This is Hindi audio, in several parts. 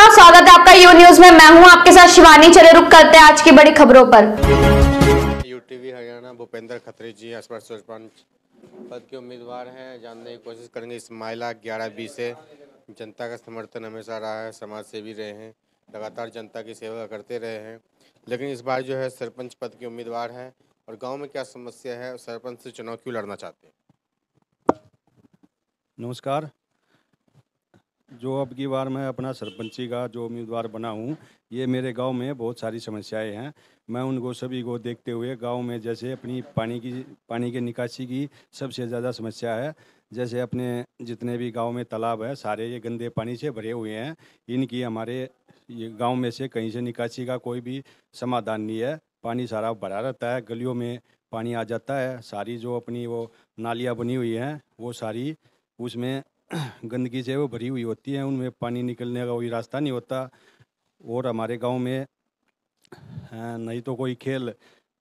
नमस्कार, स्वागत है आपका यू न्यूज में। मैं हूं आपके साथ शिवानी। चले रुक करते हैं आज की बड़ी खबरों पर। यूटीवी हरियाणा भूपेंद्र खत्री जी स्पर्श सरपंच पद के उम्मीदवार हैं। जानने की कोशिश करेंगे। इस्माइला 11B से जनता का समर्थन हमेशा रहा है, समाज सेवी रहे हैं, लगातार जनता की सेवा करते रहे हैं, लेकिन इस बार जो है सरपंच पद के उम्मीदवार हैं। और गांव में क्या समस्या है, सरपंच से चुनाव क्यों लड़ना चाहते हैं? नमस्कार। जो अब की बार मैं अपना सरपंची का जो उम्मीदवार बना हूँ, ये मेरे गांव में बहुत सारी समस्याएं हैं। मैं उनको सभी को देखते हुए गांव में जैसे अपनी पानी के निकासी की सबसे ज़्यादा समस्या है। जैसे अपने जितने भी गांव में तालाब है, सारे ये गंदे पानी से भरे हुए हैं। इनकी हमारे ये गांव में से कहीं से निकासी का कोई भी समाधान नहीं है। पानी सारा भरा रहता है, गलियों में पानी आ जाता है। सारी जो अपनी वो नालियाँ बनी हुई हैं, वो सारी उसमें गंदगी से वो भरी हुई होती है, उनमें पानी निकलने का कोई रास्ता नहीं होता। और हमारे गांव में नहीं तो कोई खेल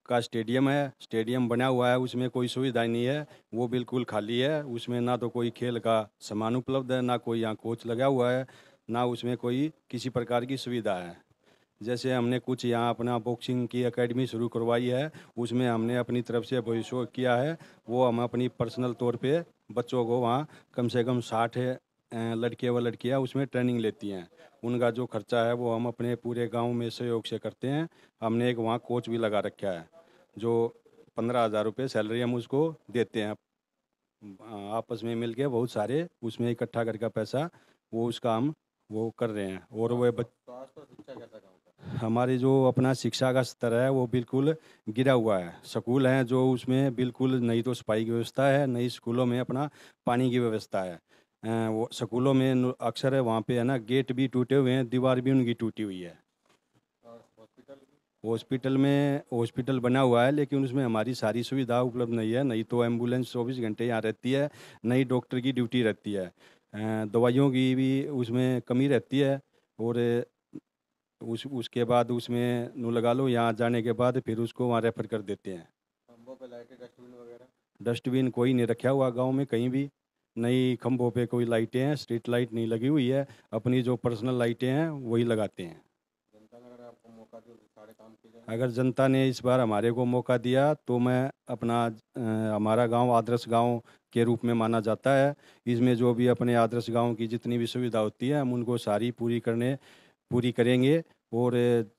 का स्टेडियम है, स्टेडियम बना हुआ है, उसमें कोई सुविधा नहीं है, वो बिल्कुल खाली है। उसमें ना तो कोई खेल का सामान उपलब्ध है, ना कोई यहाँ कोच लगा हुआ है, ना उसमें कोई किसी प्रकार की सुविधा है। जैसे हमने कुछ यहाँ अपना बॉक्सिंग की एकेडमी शुरू करवाई है, उसमें हमने अपनी तरफ से भविष्य किया है। वो हम अपनी पर्सनल तौर पे बच्चों को वहाँ कम से कम 60 लड़के व लड़कियाँ उसमें ट्रेनिंग लेती हैं। उनका जो खर्चा है वो हम अपने पूरे गांव में सहयोग से करते हैं। हमने एक वहाँ कोच भी लगा रखा है, जो 15,000 रुपये सैलरी हम उसको देते हैं। आपस में मिल के बहुत सारे उसमें इकट्ठा करके पैसा वो उसका हम वो कर रहे हैं। और वह हमारी जो अपना शिक्षा का स्तर है वो बिल्कुल गिरा हुआ है। स्कूल हैं जो उसमें बिल्कुल नहीं तो सफाई की व्यवस्था है, नहीं स्कूलों में अपना पानी की व्यवस्था है। वो स्कूलों में अक्सर है वहाँ पे है ना, गेट भी टूटे हुए हैं, दीवार भी उनकी टूटी हुई है। हॉस्पिटल बना हुआ है, लेकिन उसमें हमारी सारी सुविधा उपलब्ध नहीं है। नहीं तो एम्बुलेंस 24 घंटे यहाँ रहती है, नहीं डॉक्टर की ड्यूटी रहती है, दवाइयों की भी उसमें कमी रहती है। और उसके बाद उसमें नू लगा लो, यहाँ जाने के बाद फिर उसको वहाँ रेफर कर देते हैं। खंभों पे लाइटें, डस्टबिन वगैरह? डस्टबिन कोई नहीं रखा हुआ गांव में कहीं भी, नहीं खंभों पे कोई लाइटें हैं, स्ट्रीट लाइट नहीं लगी हुई है। अपनी जो पर्सनल लाइटें हैं वही लगाते हैं। जनता ने अगर आपको मौका दिया तो सारे काम किए जाएंगे? अगर जनता ने इस बार हमारे को मौका दिया तो मैं अपना हमारा गांव आदर्श गांव के रूप में माना जाता है। इसमें जो भी अपने आदर्श गांव की जितनी भी सुविधा होती है हम उनको सारी पूरी करेंगे। और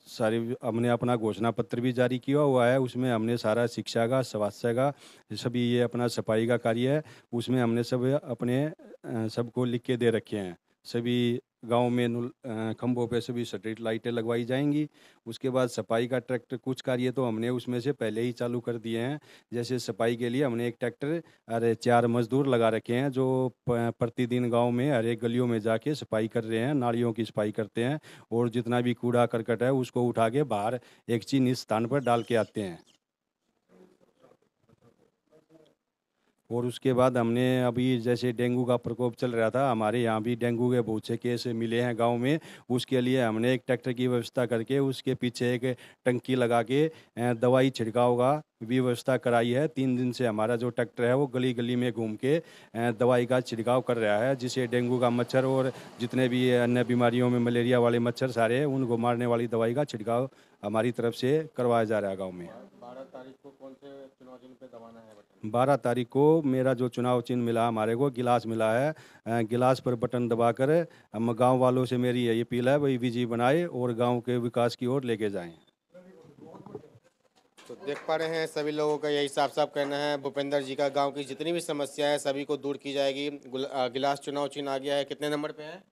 सारी हमने अपना घोषणा पत्र भी जारी किया हुआ है, उसमें हमने सारा शिक्षा का, स्वास्थ्य का, सभी ये अपना सफाई का कार्य है, उसमें हमने सब अपने सबको लिख के दे रखे हैं। सभी गांव में खंभों पे सभी स्ट्रीट लाइटें लगवाई जाएंगी। उसके बाद सफाई का ट्रैक्टर, कुछ कार्य तो हमने उसमें से पहले ही चालू कर दिए हैं। जैसे सफाई के लिए हमने एक ट्रैक्टर और 4 मजदूर लगा रखे हैं, जो प्रतिदिन गांव में हर एक गलियों में जाके सफाई कर रहे हैं, नालियों की सफाई करते हैं। और जितना भी कूड़ा करकट है उसको उठा के बाहर एक चिन्हित स्थान पर डाल के आते हैं। और उसके बाद हमने अभी जैसे डेंगू का प्रकोप चल रहा था, हमारे यहाँ भी डेंगू के बहुत से केस मिले हैं गांव में। उसके लिए हमने एक ट्रैक्टर की व्यवस्था करके उसके पीछे एक टंकी लगा के दवाई छिड़काव का भी व्यवस्था कराई है। 3 दिन से हमारा जो ट्रैक्टर है वो गली गली में घूम के दवाई का छिड़काव कर रहा है, जिससे डेंगू का मच्छर और जितने भी अन्य बीमारियों में मलेरिया वाले मच्छर सारे हैं उनको मारने वाली दवाई का छिड़काव हमारी तरफ से करवाया जा रहा है गाँव में। 12 तारीख को कौन से चुनाव चिन्ह पे दबाना है बटन? 12 तारीख को मेरा जो चुनाव चिन्ह मिला, हमारे को गिलास मिला है। गिलास पर बटन दबाकर हम गांव वालों से मेरी यही अपील है, वही विजयी बनाए और गांव के विकास की ओर लेके जाएं। तो देख पा रहे हैं सभी लोगों का यही साफ साफ कहना है, भूपेंद्र जी का गांव की जितनी भी समस्या है सभी को दूर की जाएगी। गिलास चुनाव चिन्ह आ गया है। कितने नंबर पे है?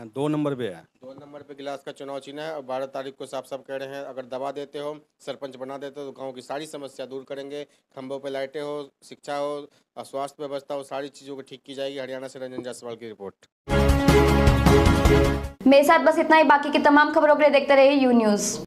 2 नंबर पे है। 2 नंबर पे गिलास का चुनाव चिन्ह है। और 12 तारीख को साफ साफ कह रहे हैं, अगर दबा देते हो, सरपंच बना देते हो तो गांव की सारी समस्या दूर करेंगे। खंभों पे लाइटें हो, शिक्षा हो, स्वास्थ्य व्यवस्था हो, सारी चीज़ों को ठीक की जाएगी। हरियाणा से रंजन जायसवाल की रिपोर्ट। मेरे साथ बस इतना ही। बाकी की तमाम खबरों के लिए देखते रहिए यू न्यूज।